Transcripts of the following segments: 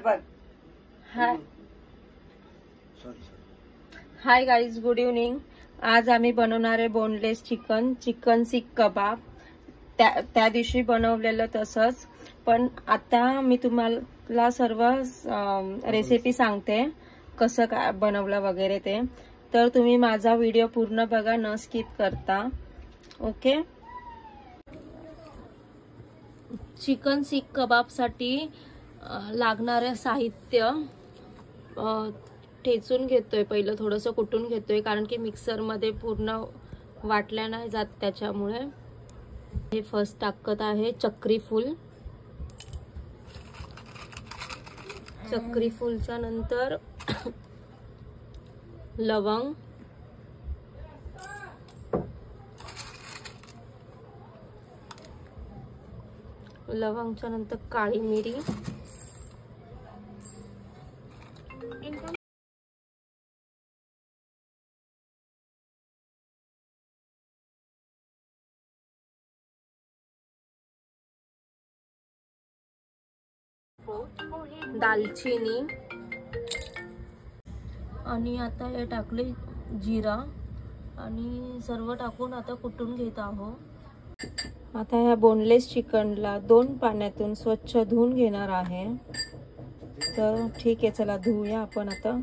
बघ. Hi guys, good evening. आज आम्ही बनवणार आहे बोनलेस चिकन सीख कबाब. त्या दिवशी बनवलेलं तसंच, पण आता मी तुम्हाला सर्व रेसिपी सांगते कसं काय बनवलं वगैरे ते. तर तुम्ही माझा व्हिडिओ पूर्ण बघा, न स्किप करता. ओके. चिकन सीख कबाबसाठी लागणारे साहित्य ठेचून घेतोय. पहिलं थोडंसं कुटून घेतोय, कारण की मिक्सरमध्ये पूर्ण वाटल्या नाही जात, त्याच्यामुळे. हे फर्स्ट टाकत आहे चक्री फूल. चक्री फूलच्या नंतर लवंग, लवंगच्या नंतर काळी मिरी, दालचिनी, आणि आता हे टाकले जिरा, आणि सर्व टाकून आता कुटून घेत आहोत. आता ह्या बोनलेस चिकनला 2 पाण्यातून स्वच्छ धुवून घेणार आहे. तर ठीक आहे, चला धुवूया आपण आता.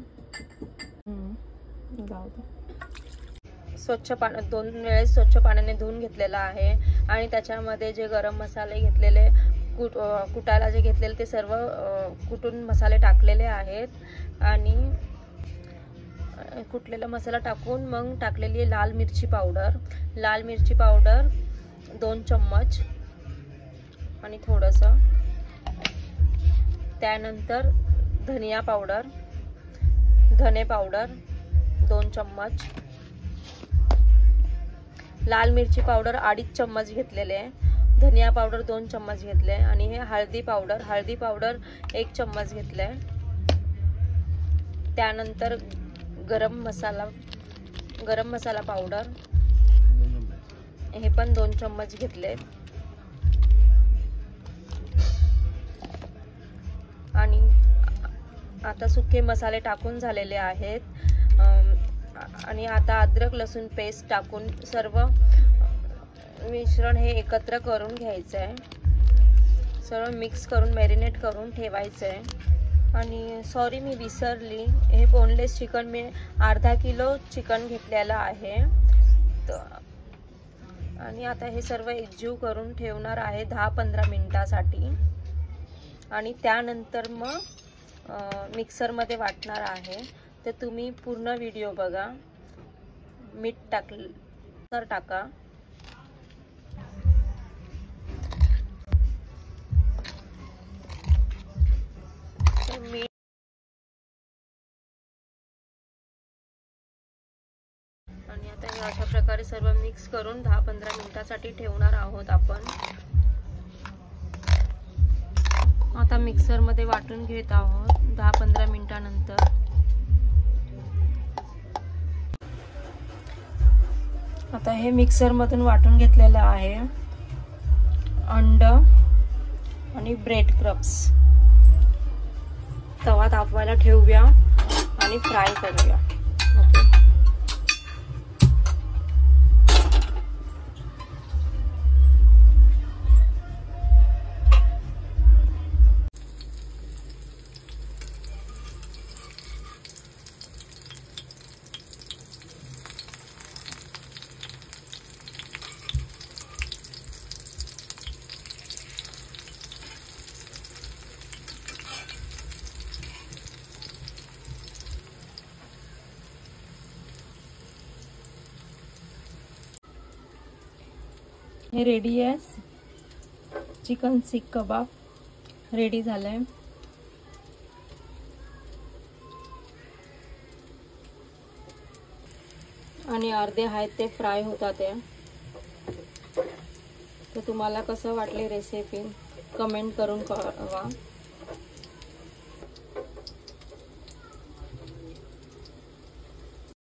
स्वच्छ पाण्यात 2 वेळेस स्वच्छ पाण्याने धुवून घेतलेला आहे. आणि त्याच्यामध्ये जे गरम मसाले घेतलेले, कुटायला जे घेतलेले, ते सर्व कुटून मसाले टाकलेले आहेत. आणि कुटलेला मसाला टाकून मग टाकलेली लाल मिरची पावडर 2 चम्मच आणि थोडंसं. त्यानंतर धने पावडर 2 चम्मच. लाल मिरची पावडर 2.5 चम्मच घेतलेले आहे. धनिया पावडर 2 चम्मच घेतले. आणि हे हळदी पावडर 1 चम्मच घेतले. त्यानंतर गरम मसाला पावडर हे पण 2 चम्मच घेतले. आणि आता सुके मसाले टाकून झालेले आहेत. आणि आता अद्रक लसूण पेस्ट टाकून सर्व मिश्रण हे एकत्र करून घ्यायचं आहे. सर्व मिक्स करून मॅरिनेट करून ठेवायचं आहे. आणि सॉरी, मी विसरली, हे बोनलेस चिकन मी अर्धा किलो चिकन घेतलेलं आहे. आणि आता हे सर्व एकजीव करून ठेवणार आहे 10-15 मिनिटासाठी. आणि त्यानंतर मग मिक्सरमध्ये वाटणार आहे. तर तुम्ही पूर्ण व्हिडिओ बघा. मीठ टाका. आणि आता हे अशा प्रकारे सर्व मिक्स करून 10-15 मिनिटासाठी ठेवणार आहोत आपण. आता मिक्सर मध्ये वाटून घेत आहोत 10-15 मिनिटानंतर. आता हे मिक्सर मधून वाटून घेतलेलं आहे. अंड आणि ब्रेड क्रम्स. तवा तापवायला ठेवूया आणि फ्राय करूया. ओके. हे रेडी आहे. चिकन सीख कबाब रेडी झालंय. आणि अर्धे आहेत ते फ्राय होतात. तर तुम्हाला कसं वाटले रेसिपी कमेंट करून कळवा.